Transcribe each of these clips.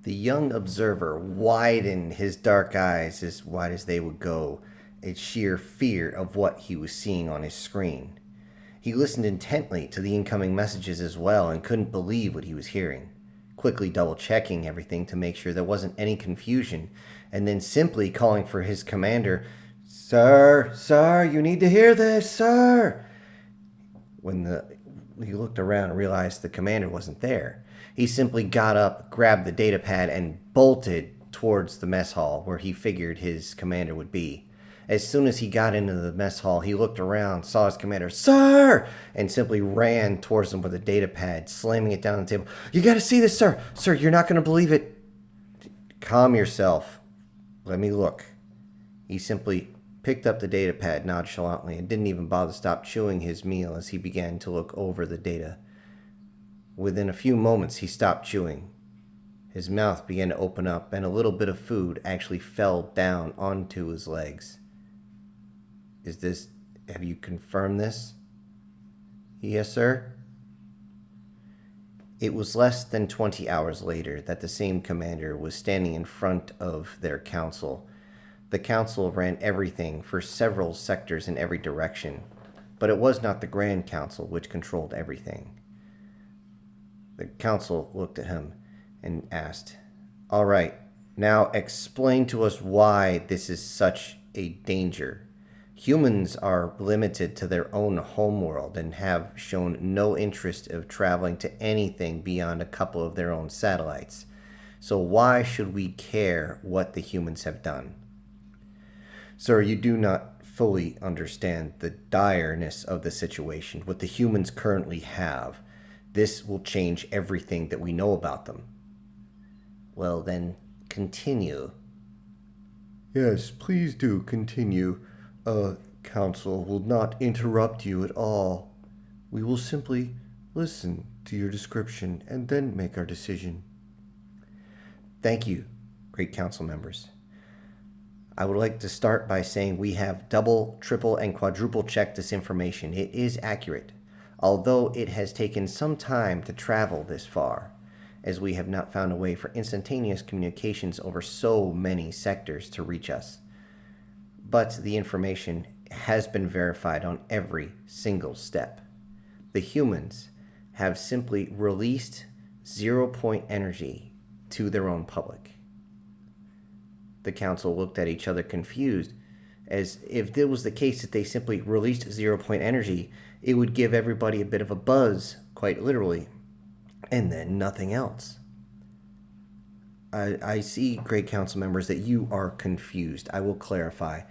The young observer widened his dark eyes as wide as they would go, in sheer fear of what he was seeing on his screen. He listened intently to the incoming messages as well and couldn't believe what he was hearing, quickly double checking everything to make sure there wasn't any confusion, and then simply calling for his commander. Sir, you need to hear this, sir. When he looked around and realized the commander wasn't there, he simply got up, grabbed the data pad, and bolted towards the mess hall where he figured his commander would be. As soon as he got into the mess hall, he looked around, saw his commander, "Sir!" and simply ran towards him with a data pad, slamming it down on the table. "You gotta see this, sir! Sir, you're not gonna believe it!" "Calm yourself. Let me look." He simply picked up the data pad nonchalantly and didn't even bother to stop chewing his meal as he began to look over the data. Within a few moments, he stopped chewing. His mouth began to open up, and a little bit of food actually fell down onto his legs. Have you confirmed this?" "Yes, sir." It was less than 20 hours later that the same commander was standing in front of their council. The council ran everything for several sectors in every direction, but it was not the Grand Council which controlled everything. The council looked at him and asked, "All right, now explain to us why this is such a danger. Humans are limited to their own homeworld and have shown no interest of traveling to anything beyond a couple of their own satellites. So why should we care what the humans have done?" "Sir, you do not fully understand the direness of the situation, what the humans currently have. This will change everything that we know about them." "Well, then, continue." "Yes, please do continue. Council will not interrupt you at all. We will simply listen to your description and then make our decision." "Thank you, great council members. I would like to start by saying we have double, triple, and quadruple checked this information. It is accurate, although it has taken some time to travel this far, as we have not found a way for instantaneous communications over so many sectors to reach us. But the information has been verified on every single step. The humans have simply released 0 point energy to their own public." The council looked at each other confused, as if it was the case that they simply released 0 point energy, it would give everybody a bit of a buzz, quite literally, and then nothing else. I see, great council members, that you are confused. I will clarify.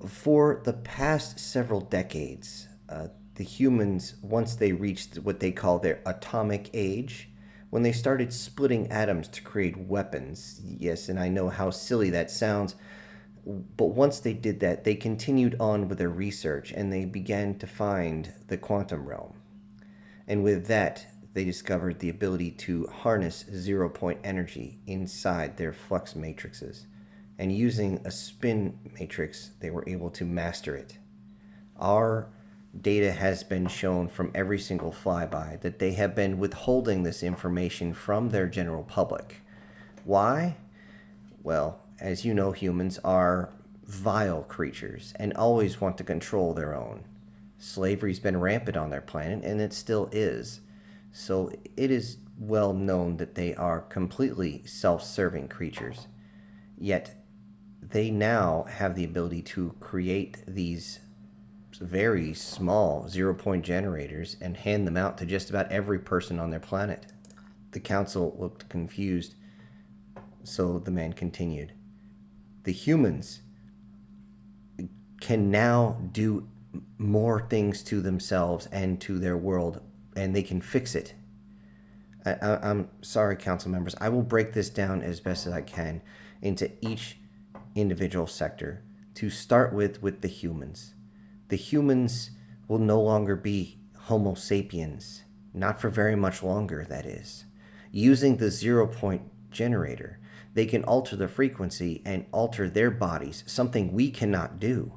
For the past several decades, the humans, once they reached what they call their atomic age, when they started splitting atoms to create weapons, yes, and I know how silly that sounds, but once they did that, they continued on with their research and they began to find the quantum realm. And with that, they discovered the ability to harness 0 point energy inside their flux matrices. And using a spin matrix, they were able to master it. Our data has been shown from every single flyby that they have been withholding this information from their general public. Why? Well, as you know, humans are vile creatures and always want to control their own. Slavery's been rampant on their planet, and it still is. So it is well known that they are completely self-serving creatures. Yet they now have the ability to create these very small 0 point generators and hand them out to just about every person on their planet. The council looked confused, so the man continued. The humans can now do more things to themselves and to their world, and they can fix it. I'm sorry, council members. I will break this down as best as I can into each individual sector. To start with the humans. The humans will no longer be Homo sapiens. Not for very much longer, that is. Using the 0 point generator, they can alter the frequency and alter their bodies, something we cannot do.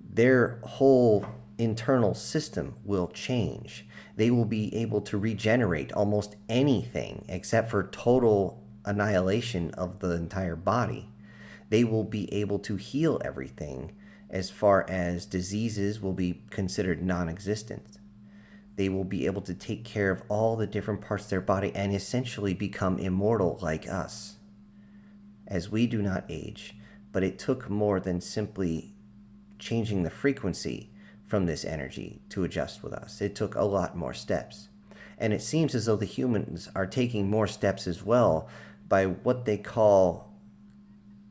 Their whole internal system will change. They will be able to regenerate almost anything except for total annihilation of the entire body. They will be able to heal everything as far as diseases will be considered non existent. They will be able to take care of all the different parts of their body and essentially become immortal like us, as we do not age. But it took more than simply changing the frequency from this energy to adjust with us. It took a lot more steps. And it seems as though the humans are taking more steps as well by what they call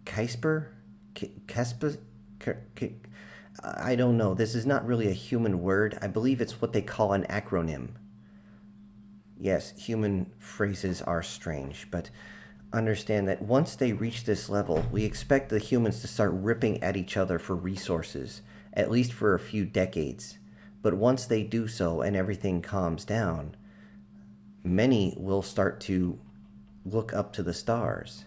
CRISPR? CRISPR? I don't know. This is not really a human word. I believe it's what they call an acronym. Yes, human phrases are strange, but understand that once they reach this level, we expect the humans to start ripping at each other for resources, at least for a few decades. But once they do so and everything calms down, many will start to look up to the stars.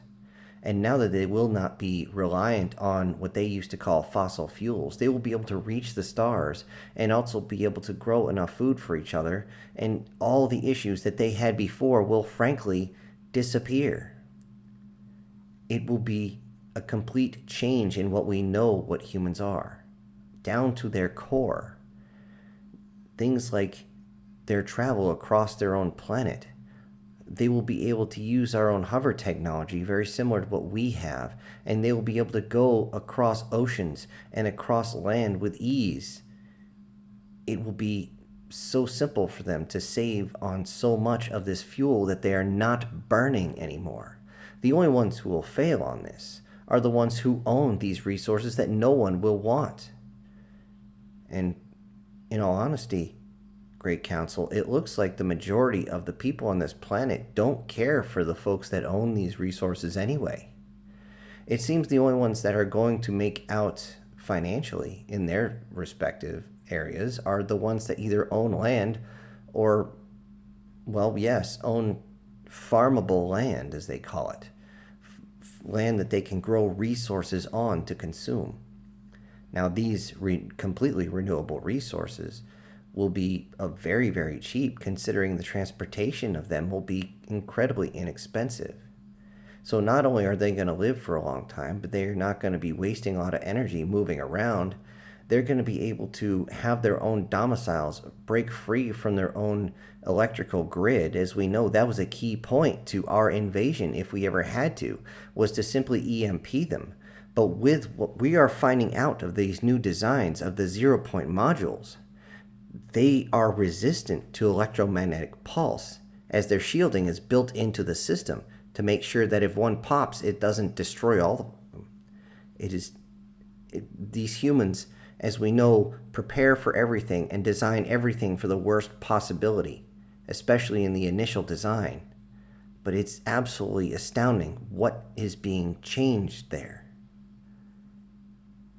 And now that they will not be reliant on what they used to call fossil fuels, they will be able to reach the stars and also be able to grow enough food for each other, and all the issues that they had before will frankly disappear. It will be a complete change in what we know what humans are, down to their core. Things like their travel across their own planet. They will be able to use our own hover technology, very similar to what we have, and they will be able to go across oceans and across land with ease. It will be so simple for them to save on so much of this fuel that they are not burning anymore. The only ones who will fail on this are the ones who own these resources that no one will want. And in all honesty, Great Council, it looks like the majority of the people on this planet don't care for the folks that own these resources anyway. It seems the only ones that are going to make out financially in their respective areas are the ones that either own land or, well, yes, own farmable land, as they call it. Land that they can grow resources on to consume. Now, these completely renewable resources will be very, very cheap, considering the transportation of them will be incredibly inexpensive. So not only are they going to live for a long time, but they're not going to be wasting a lot of energy moving around. They're going to be able to have their own domiciles, break free from their own electrical grid. As we know, that was a key point to our invasion, if we ever had to, was to simply EMP them. But with what we are finding out of these new designs of the 0-point modules, they are resistant to electromagnetic pulse, as their shielding is built into the system to make sure that if one pops, it doesn't destroy all of them. These humans, as we know, prepare for everything and design everything for the worst possibility, especially in the initial design. But it's absolutely astounding what is being changed there.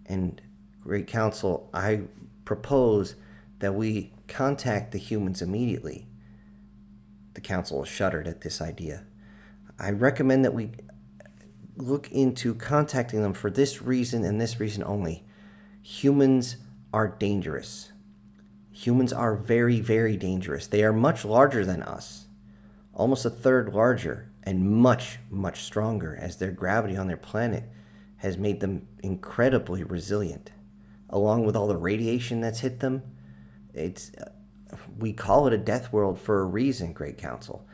And Great Council, I propose that we contact the humans immediately. The council shuddered at this idea. I recommend that we look into contacting them for this reason and this reason only. Humans are dangerous. Humans are very, very dangerous. They are much larger than us, almost a third larger, and much, much stronger, as their gravity on their planet has made them incredibly resilient. Along with all the radiation that's hit them, we call it a death world for a reason, Great Council.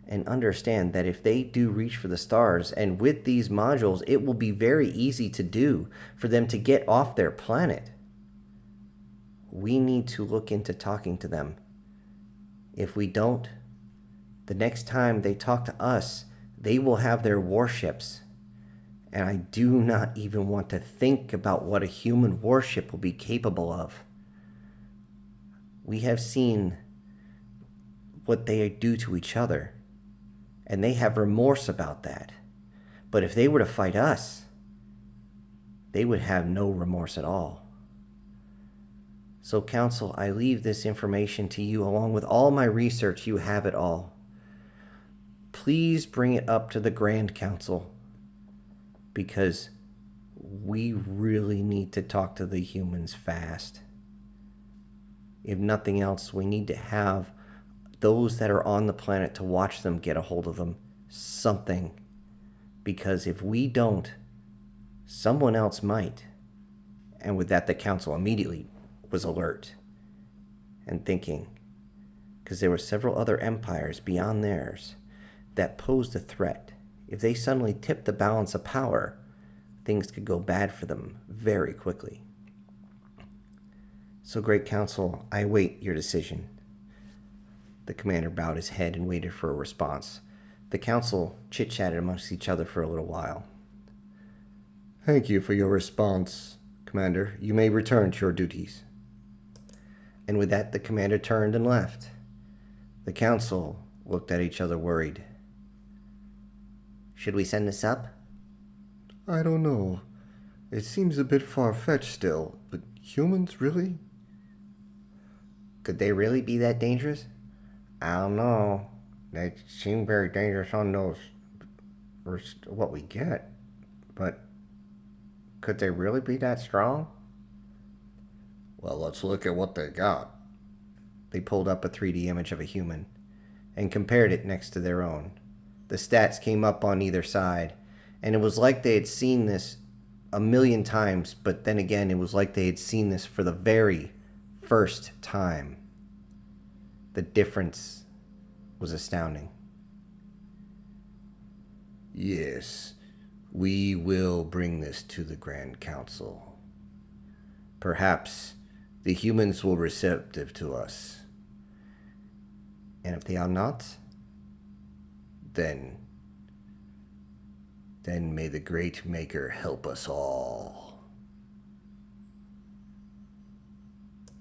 And understand that if they do reach for the stars, and with these modules, it will be very easy to do for them to get off their planet. We need to look into talking to them. If we don't, the next time they talk to us, they will have their warships. And I do not even want to think about what a human warship will be capable of. We have seen what they do to each other, and they have remorse about that. But if they were to fight us, they would have no remorse at all. So, Council, I leave this information to you along with all my research. You have it all. Please bring it up to the Grand Council, because we really need to talk to the humans fast. If nothing else, we need to have those that are on the planet to watch them get a hold of them. Something because if we don't, someone else might. And with that, the council immediately was alert and thinking, because there were several other empires beyond theirs that posed a threat. If they suddenly tipped the balance of power, things could go bad for them very quickly. So, Great Council, I await your decision. The commander bowed his head and waited for a response. The council chit-chatted amongst each other for a little while. Thank you for your response, Commander. You may return to your duties. And with that, the commander turned and left. The council looked at each other worried. Should we send this up? I don't know. It seems a bit far-fetched still, but humans, really? Could they really be that dangerous? I don't know. They seem very dangerous on those, or what we get. But could they really be that strong? Well, let's look at what they got. They pulled up a 3D image of a human and compared it next to their own. The stats came up on either side, and it was like they had seen this a million times, but then again, it was like they had seen this for the very first time. The difference was astounding. Yes, we will bring this to the Grand Council. Perhaps the humans will be receptive to us. And if they are not, then may the Great Maker help us all.